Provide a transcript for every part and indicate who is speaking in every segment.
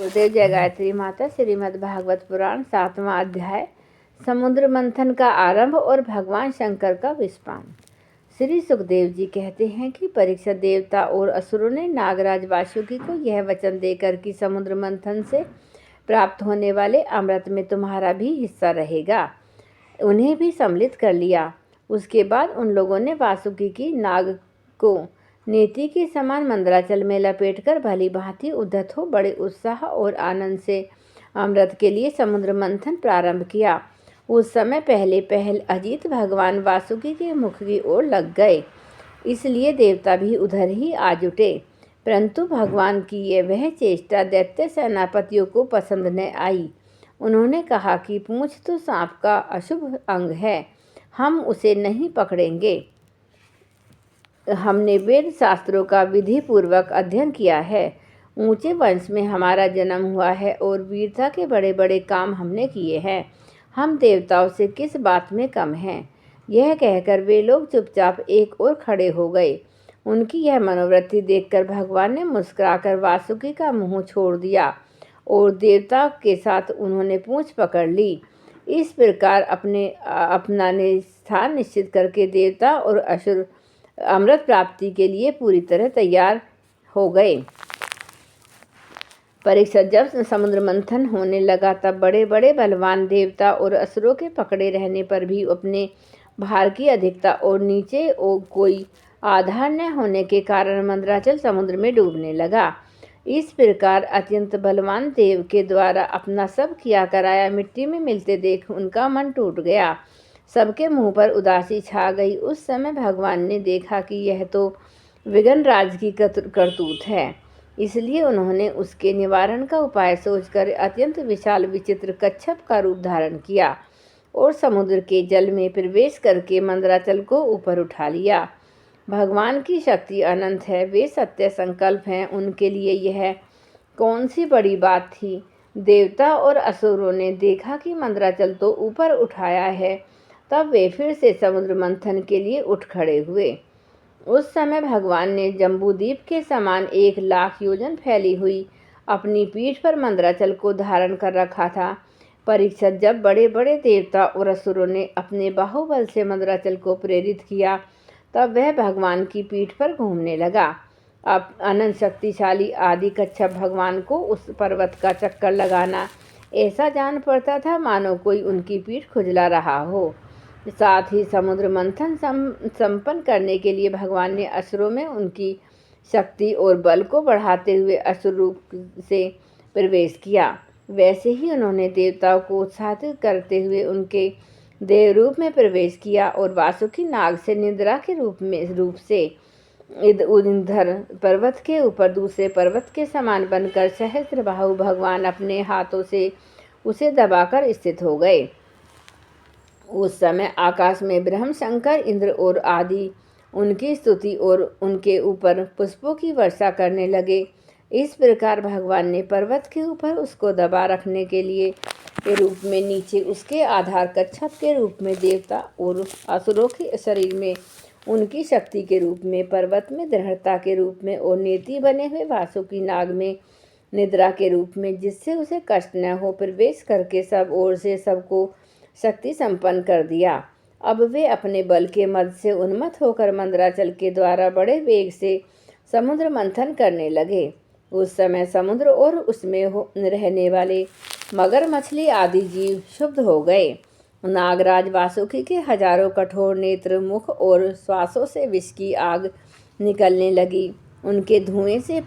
Speaker 1: गुरुदेव जय गायत्री माता। श्रीमद् भागवत पुराण 7वां अध्याय समुद्र मंथन का आरंभ और भगवान शंकर का विस्फान। श्री सुखदेव जी कहते हैं कि परीक्षित देवता और असुरों ने नागराज वासुकी को यह वचन देकर कि समुद्र मंथन से प्राप्त होने वाले अमृत में तुम्हारा भी हिस्सा रहेगा, उन्हें भी सम्मिलित कर लिया। उसके बाद उन लोगों ने वासुकी की नाग को नेति के समान मंदराचल में लपेटकर भली भांति उद्धत हो बड़े उत्साह और आनंद से अमृत के लिए समुद्र मंथन प्रारंभ किया। उस समय पहल अजीत भगवान वासुकी के मुख की ओर लग गए, इसलिए देवता भी उधर ही आ जुटे। परंतु भगवान की ये वह चेष्टा दैत्य सेनापतियों को पसंद न आई। उन्होंने कहा कि पूंछ तो सांप का अशुभ अंग है, हम उसे नहीं पकड़ेंगे। हमने वेद शास्त्रों का विधि पूर्वक अध्ययन किया है, ऊंचे वंश में हमारा जन्म हुआ है और वीरता के बड़े बड़े काम हमने किए हैं, हम देवताओं से किस बात में कम हैं। यह कहकर वे लोग चुपचाप एक ओर खड़े हो गए। उनकी यह मनोवृत्ति देखकर भगवान ने मुस्कुराकर वासुकी का मुंह छोड़ दिया और देवता के साथ उन्होंने पूंछ पकड़ ली। इस प्रकार अपना स्थान निश्चित करके देवता और असुर अमृत प्राप्ति के लिए पूरी तरह तैयार हो गए। परीक्षित जब समुद्र मंथन होने लगा तब बड़े बड़े बलवान देवता और असुरों के पकड़े रहने पर भी अपने भार की अधिकता और नीचे कोई आधार न होने के कारण मंदराचल समुद्र में डूबने लगा। इस प्रकार अत्यंत बलवान देव के द्वारा अपना सब किया कराया मिट्टी में मिलते देख उनका मन टूट गया। सबके मुंह पर उदासी छा गई। उस समय भगवान ने देखा कि यह तो विघ्नराज की करतूत है, इसलिए उन्होंने उसके निवारण का उपाय सोचकर अत्यंत विशाल विचित्र कच्छप का रूप धारण किया और समुद्र के जल में प्रवेश करके मंदराचल को ऊपर उठा लिया। भगवान की शक्ति अनंत है, वे सत्य संकल्प हैं, उनके लिए यह कौन सी बड़ी बात थी। देवता और असुरों ने देखा कि मंदराचल तो ऊपर उठाया है, तब वे फिर से समुद्र मंथन के लिए उठ खड़े हुए। उस समय भगवान ने जम्बूद्वीप के समान 1,00,000 योजन फैली हुई अपनी पीठ पर मंदराचल को धारण कर रखा था। परीक्षित जब बड़े बड़े देवता और असुरों ने अपने बाहुबल से मंदराचल को प्रेरित किया तब वह भगवान की पीठ पर घूमने लगा। अब अनंत शक्तिशाली आदि कच्छप भगवान को उस पर्वत का चक्कर लगाना ऐसा जान पड़ता था मानो कोई उनकी पीठ खुजला रहा हो। साथ ही समुद्र मंथन संपन्न करने के लिए भगवान ने असुरों में उनकी शक्ति और बल को बढ़ाते हुए असुर रूप से प्रवेश किया। वैसे ही उन्होंने देवताओं को उत्साहित करते हुए उनके देव रूप में प्रवेश किया और वासुकी नाग से निद्रा के रूप से इधर पर्वत के ऊपर दूसरे पर्वत के समान बनकर सहस्त्रबाहु भगवान अपने हाथों से उसे दबाकर स्थित हो गए। उस समय आकाश में ब्रह्म शंकर इंद्र और आदि उनकी स्तुति और उनके ऊपर पुष्पों की वर्षा करने लगे। इस प्रकार भगवान ने पर्वत के ऊपर उसको दबा रखने के लिए के रूप में नीचे उसके आधार कच्छप के रूप में देवता और असुरों के शरीर में उनकी शक्ति के रूप में, पर्वत में दृढ़ता के रूप में और नेति बने हुए वासुकी नाग में निद्रा के रूप में, जिससे उसे कष्ट न हो, प्रवेश करके सब ओर से सबको शक्ति संपन्न कर दिया। अब वे अपने बल के मद से उन्मत्त होकर मंदराचल के द्वारा बड़े वेग से समुद्र मंथन करने लगे। उस समय समुद्र और उसमें रहने वाले मगर मछली आदि जीव क्षुब्ध हो गए। नागराज वासुकी के हजारों कठोर नेत्र, मुख और श्वासों से विष की आग निकलने लगी। उनके धुएं से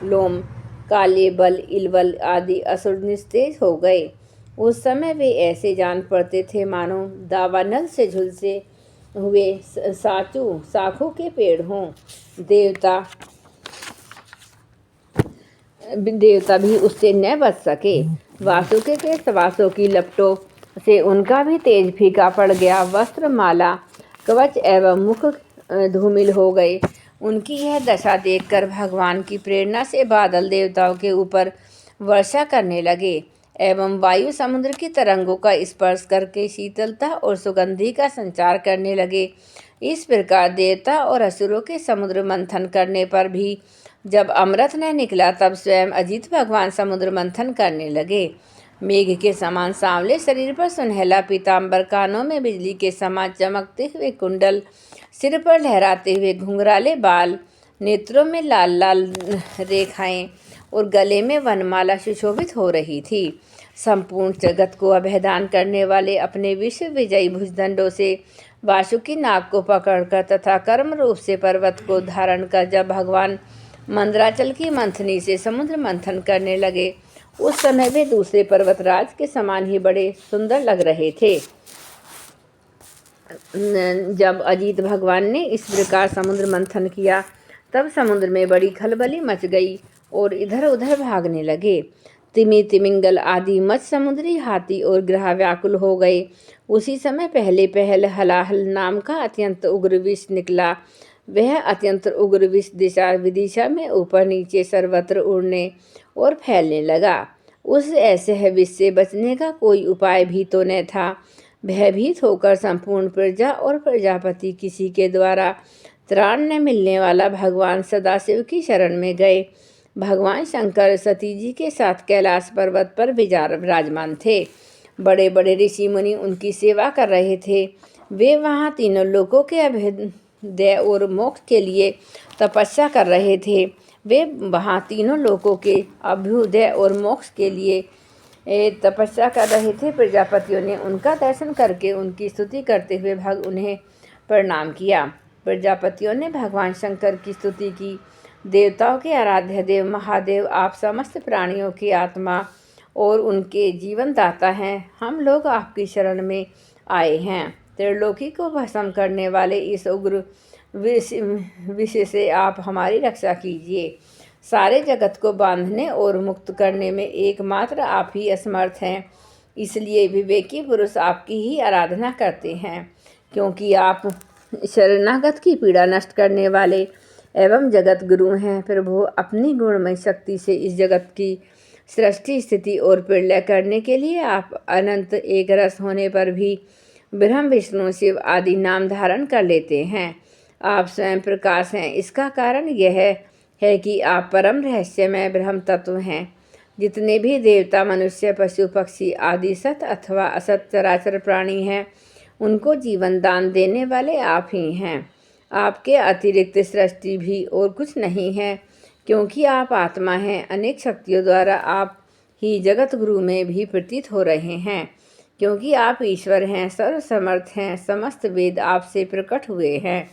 Speaker 1: लोम, काले बल, इलवल आदि असुर निस्तेज हो गए। उस समय वे ऐसे जान पड़ते थे मानो दावानल से झुलसे हुए शाखों के पेड़ हों। देवता भी उससे न बच सके। वासुकी के श्वासों की लपटों से उनका भी तेज फीका पड़ गया। वस्त्र, माला, कवच एवं मुख धूमिल हो गए। उनकी यह दशा देखकर भगवान की प्रेरणा से बादल देवताओं के ऊपर वर्षा करने लगे एवं वायु समुद्र की तरंगों का स्पर्श करके शीतलता और सुगंधि का संचार करने लगे। इस प्रकार देवता और असुरों के समुद्र मंथन करने पर भी जब अमृत न निकला तब स्वयं अजित भगवान समुद्र मंथन करने लगे। मेघ के समान सांवले शरीर पर सुनहला पीताम्बर, कानों में बिजली के समान चमकते हुए कुंडल, सिर पर लहराते हुए घुंघराले बाल, नेत्रों में लाल लाल रेखाएं और गले में वनमाला सुशोभित हो रही थी। संपूर्ण जगत को अभयदान करने वाले अपने विश्व विजयी भुजदंडों से वासुकी नाग को पकड़कर तथा कर्म रूप से पर्वत को धारण कर जब भगवान मंदराचल की मंथनी से समुद्र मंथन करने लगे, उस समय वे दूसरे पर्वतराज के समान ही बड़े सुंदर लग रहे थे। जब अजीत भगवान ने इस प्रकार समुद्र मंथन किया तब समुद्र में बड़ी खलबली मच गई और इधर उधर भागने लगे। तिमी, तिमिंगल आदि मत्स्य, समुद्री हाथी और ग्रह व्याकुल हो गए। उसी समय पहले पहल हलाहल नाम का अत्यंत उग्र विष निकला। वह अत्यंत उग्र विष दिशा विदिशा में ऊपर नीचे सर्वत्र उड़ने और फैलने लगा। उस ऐसे विष से बचने का कोई उपाय भी तो न था। भयभीत होकर संपूर्ण प्रजा और प्रजापति किसी के द्वारा त्राण न मिलने वाला भगवान सदाशिव की शरण में गए। भगवान शंकर सती जी के साथ कैलाश पर्वत पर विराजमान थे। बड़े बड़े ऋषि मुनि उनकी सेवा कर रहे थे। वे वहाँ तीनों लोकों के अभ्युदय और मोक्ष के लिए तपस्या कर रहे थे। वे वहाँ तीनों लोकों के अभ्युदय और मोक्ष के लिए तपस्या कर रहे थे। प्रजापतियों ने उनका दर्शन करके उनकी स्तुति करते हुए उन्हें प्रणाम किया। प्रजापतियों ने भगवान शंकर की स्तुति की। देवताओं के आराध्य देव महादेव, आप समस्त प्राणियों की आत्मा और उनके जीवन दाता हैं। हम लोग आपकी शरण में आए हैं। त्रिलोकी को भस्म करने वाले इस उग्र विष से आप हमारी रक्षा कीजिए। सारे जगत को बांधने और मुक्त करने में एकमात्र आप ही असमर्थ हैं। इसलिए विवेकी पुरुष आपकी ही आराधना करते हैं, क्योंकि आप शरणागत की पीड़ा नष्ट करने वाले एवं जगत गुरु हैं। प्रभु, अपनी गुणमय शक्ति से इस जगत की सृष्टि, स्थिति और प्रलय करने के लिए आप अनंत एक रस होने पर भी ब्रह्म, विष्णु, शिव आदि नाम धारण कर लेते हैं। आप स्वयं प्रकाश हैं। इसका कारण यह है कि आप परम रहस्यमय ब्रह्म तत्व हैं। जितने भी देवता, मनुष्य, पशु, पक्षी आदि सत अथवा असत चराचर प्राणी हैं, उनको जीवन दान देने वाले आप ही हैं। आपके अतिरिक्त सृष्टि भी और कुछ नहीं है, क्योंकि आप आत्मा हैं। अनेक शक्तियों द्वारा आप ही जगत गुरु में भी प्रतीत हो रहे हैं, क्योंकि आप ईश्वर हैं, सर्वसमर्थ हैं। समस्त वेद आपसे प्रकट हुए हैं,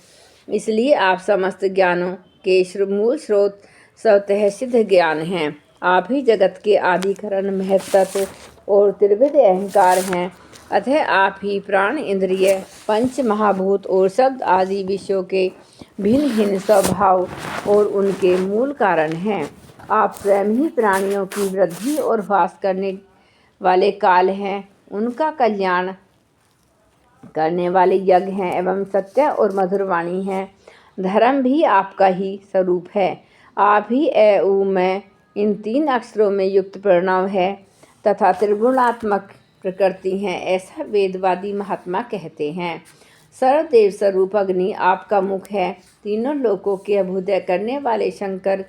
Speaker 1: इसलिए आप समस्त ज्ञानों के मूल स्रोत, स्वतः सिद्ध ज्ञान हैं। आप ही जगत के आदि कारण, महत्तत्व और त्रिविध अहंकार हैं। अतः आप ही प्राण, इंद्रिय, पंच महाभूत और शब्द आदि विषयों के भिन्न भिन्न स्वभाव और उनके मूल कारण हैं। आप स्वयं ही प्राणियों की वृद्धि और वास करने वाले काल हैं। उनका कल्याण करने वाले यज्ञ हैं एवं सत्य और मधुर वाणी हैं। धर्म भी आपका ही स्वरूप है। आप ही ए उ मैं इन 3 अक्षरों में युक्त प्रणव है तथा त्रिगुणात्मक प्रकृति हैं, ऐसा वेदवादी महात्मा कहते हैं। सर्वदेव स्वरूप अग्नि आपका मुख है। तीनों लोकों के अभ्युदय करने वाले शंकर,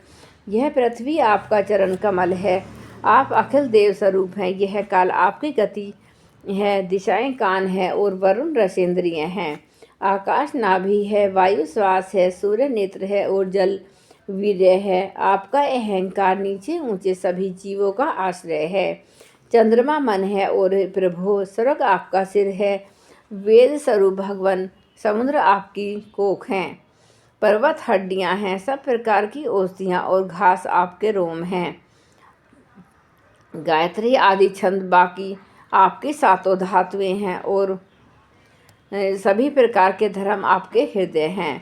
Speaker 1: यह पृथ्वी आपका चरण कमल है। आप अखिल देव स्वरूप हैं। यह काल आपकी गति है, दिशाएं कान है और वरुण रसेंद्रिय हैं। आकाश नाभि है, वायु श्वास है, सूर्य नेत्र है और जल वीर्य है। आपका अहंकार नीचे ऊंचे सभी जीवों का आश्रय है। चंद्रमा मन है और प्रभु स्वर्ग आपका सिर है। वेद स्वरूप भगवान समुद्र आपकी कोख हैं। पर्वत हड्डियां हैं। सब प्रकार की औषधियां और घास आपके रोम हैं। गायत्री आदि छंद बाकी आपकी 7 धातुएं हैं और सभी प्रकार के धर्म आपके हृदय हैं।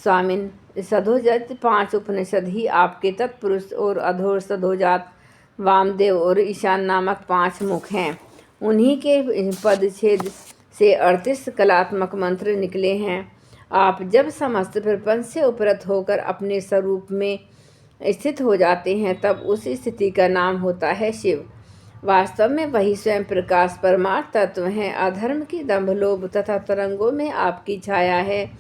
Speaker 1: स्वामिन, सधोजात 5 उपनिषद ही आपके तत्पुरुष और अधोर सधोजात, वामदेव और ईशान नामक 5 मुख हैं। उन्हीं के पदछेद से 38 कलात्मक मंत्र निकले हैं। आप जब समस्त प्रपंच से उपरत होकर अपने स्वरूप में स्थित हो जाते हैं, तब उस स्थिति का नाम होता है शिव। वास्तव में वही स्वयं प्रकाश परमार्थ तत्व हैं। अधर्म की दंभ, लोभ तथा तरंगों में आपकी छाया है,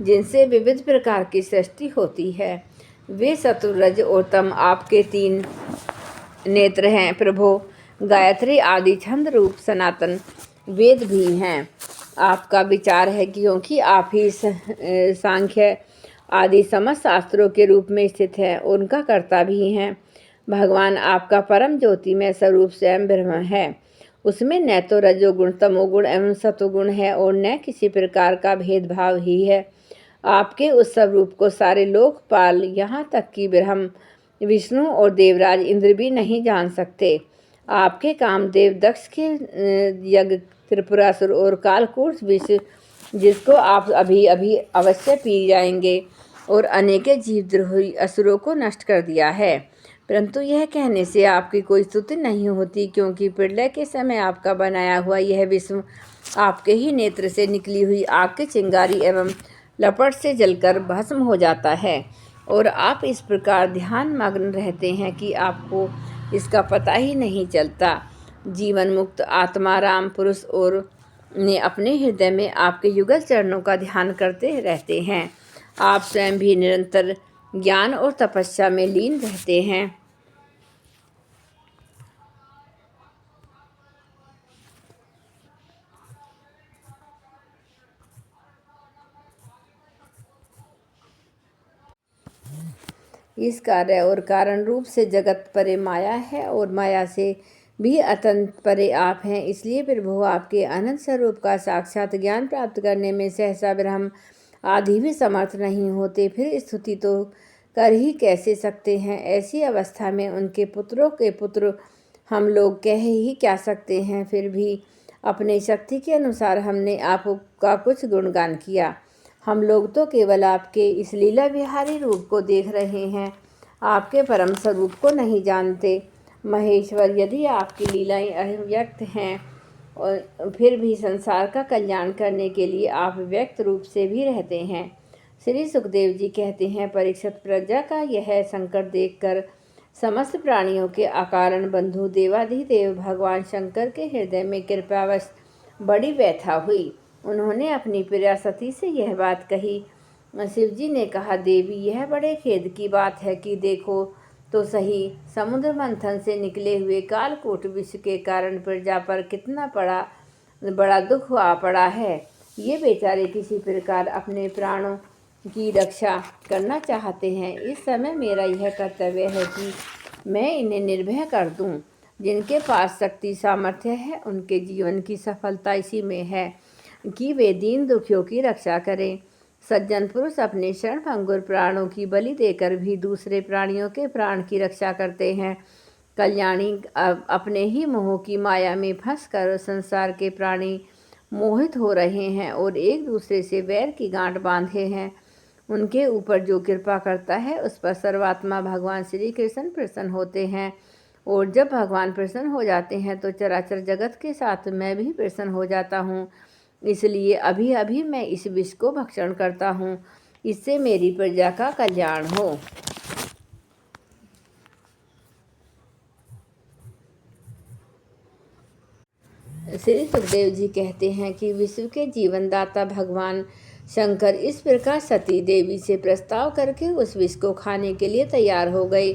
Speaker 1: जिनसे विविध प्रकार की सृष्टि होती है। वे सत्व रज और तम आपके 3 नेत्र हैं प्रभो। गायत्री आदि छंद रूप सनातन वेद भी हैं। आपका विचार है क्योंकि आप ही सांख्य आदि समस्त शास्त्रों के रूप में स्थित है, उनका कर्ता भी हैं। भगवान आपका परम ज्योतिमय स्वरूप स्वयं ब्रह्म है। उसमें न तो रजोगुण, तमोगुण एवं सतोगुण है और न किसी प्रकार का भेदभाव ही है। आपके उस स्वरूप को सारे लोकपाल, यहाँ तक कि ब्रह्म, विष्णु और देवराज इंद्र भी नहीं जान सकते। आपके कामदेव दक्ष के यज्ञ, त्रिपुरासुर और कालकूट विष, जिसको आप अभी अभी अवश्य पी जाएंगे, और अनेक जीवद्रोही असुरों को नष्ट कर दिया है। परंतु यह कहने से आपकी कोई स्तुति नहीं होती, क्योंकि प्रलय के समय आपका बनाया हुआ यह विश्व आपके ही नेत्र से निकली हुई आग की चिंगारी एवं लपट से जलकर भस्म हो जाता है, और आप इस प्रकार ध्यान मग्न रहते हैं कि आपको इसका पता ही नहीं चलता। जीवन मुक्त आत्मा राम पुरुष और ने अपने हृदय में आपके युगल चरणों का ध्यान करते रहते हैं। आप स्वयं भी निरंतर ज्ञान और तपस्या में लीन रहते हैं। इस कार्य और कारण रूप से जगत परे माया है, और माया से भी अत्यंत परे आप हैं। इसलिए प्रभु आपके अनंत स्वरूप का साक्षात ज्ञान प्राप्त करने में सहसा ब्रह्म आदि भी समर्थ नहीं होते, फिर स्तुति तो कर ही कैसे सकते हैं। ऐसी अवस्था में उनके पुत्रों के पुत्र हम लोग कह ही क्या सकते हैं। फिर भी अपने शक्ति के अनुसार हमने आपका कुछ गुणगान किया। हम लोग तो केवल आपके इस लीला विहारी रूप को देख रहे हैं, आपके परम स्वरूप को नहीं जानते। महेश्वर, यदि आपकी लीलाएं अव्यक्त हैं और फिर भी संसार का कल्याण करने के लिए आप व्यक्त रूप से भी रहते हैं। श्री सुखदेव जी कहते हैं, परीक्षित, प्रजा का यह संकट देखकर समस्त प्राणियों के अकारण बंधु देवाधिदेव भगवान शंकर के हृदय में कृपावश बड़ी व्यथा हुई। उन्होंने अपनी प्रिया सती से यह बात कही। शिव जी ने कहा, देवी, यह बड़े खेद की बात है कि देखो तो सही, समुद्र मंथन से निकले हुए कालकूट विष के कारण प्रजा पर कितना बड़ा दुख आ पड़ा है। ये बेचारे किसी प्रकार अपने प्राणों की रक्षा करना चाहते हैं। इस समय मेरा यह कर्तव्य है कि मैं इन्हें निर्भय कर दूं। जिनके पास शक्ति सामर्थ्य है, उनके जीवन की सफलता इसी में है कि वे दीन दुखियों की रक्षा करें। सज्जन पुरुष अपने क्षण भंगुर प्राणों की बलि देकर भी दूसरे प्राणियों के प्राण की रक्षा करते हैं। कल्याणी अपने ही मोह की माया में फंसकर संसार के प्राणी मोहित हो रहे हैं और एक दूसरे से वैर की गांठ बांधे हैं। उनके ऊपर जो कृपा करता है, उस पर सर्वात्मा भगवान श्री कृष्ण प्रसन्न होते हैं, और जब भगवान प्रसन्न हो जाते हैं तो चराचर जगत के साथ मैं भी प्रसन्न हो जाता हूँ। इसलिए अभी अभी मैं इस विष को भक्षण करता हूँ, इससे मेरी प्रजा का कल्याण हो। श्री सुखदेव जी कहते हैं कि विश्व के जीवनदाता भगवान शंकर इस प्रकार सती देवी से प्रस्ताव करके उस विष को खाने के लिए तैयार हो गई।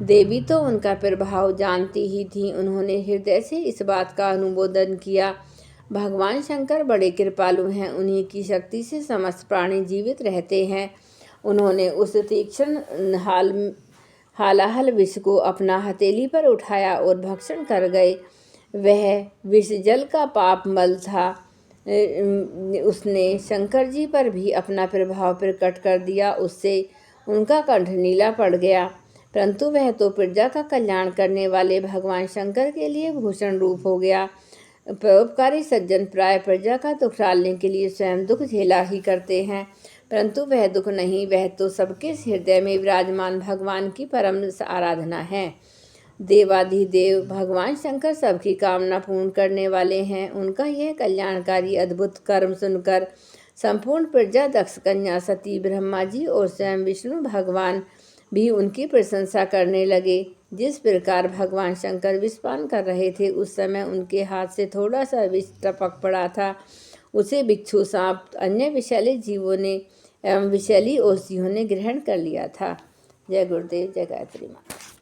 Speaker 1: देवी तो उनका प्रभाव जानती ही थी। उन्होंने हृदय से इस बात का अनुमोदन किया। भगवान शंकर बड़े कृपालु हैं, उन्हीं की शक्ति से समस्त प्राणी जीवित रहते हैं। उन्होंने उस तीक्ष्ण हालाहल विष को अपना हथेली पर उठाया और भक्षण कर गए। वह विष जल का पाप मल था। उसने शंकर जी पर भी अपना प्रभाव प्रकट कर दिया। उससे उनका कंठ नीला पड़ गया, परंतु वह तो प्रजा का कल्याण करने वाले भगवान शंकर के लिए भूषण रूप हो गया। परोपकारी सज्जन प्राय प्रजा का दुख टालने के लिए स्वयं दुख झेला ही करते हैं, परंतु वह दुख नहीं, वह तो सबके हृदय में विराजमान भगवान की परम आराधना है। देवाधिदेव भगवान शंकर सबकी कामना पूर्ण करने वाले हैं। उनका यह कल्याणकारी अद्भुत कर्म सुनकर संपूर्ण प्रजा, दक्ष कन्या सती, ब्रह्मा जी और स्वयं विष्णु भगवान भी उनकी प्रशंसा करने लगे। जिस प्रकार भगवान शंकर विषपान कर रहे थे, उस समय उनके हाथ से थोड़ा सा विष टपक पड़ा था। उसे बिच्छू, सांप, अन्य विषैले जीवों ने एवं विषैली औषधियों ने ग्रहण कर लिया था। जय गुरुदेव, जय गायत्री माता।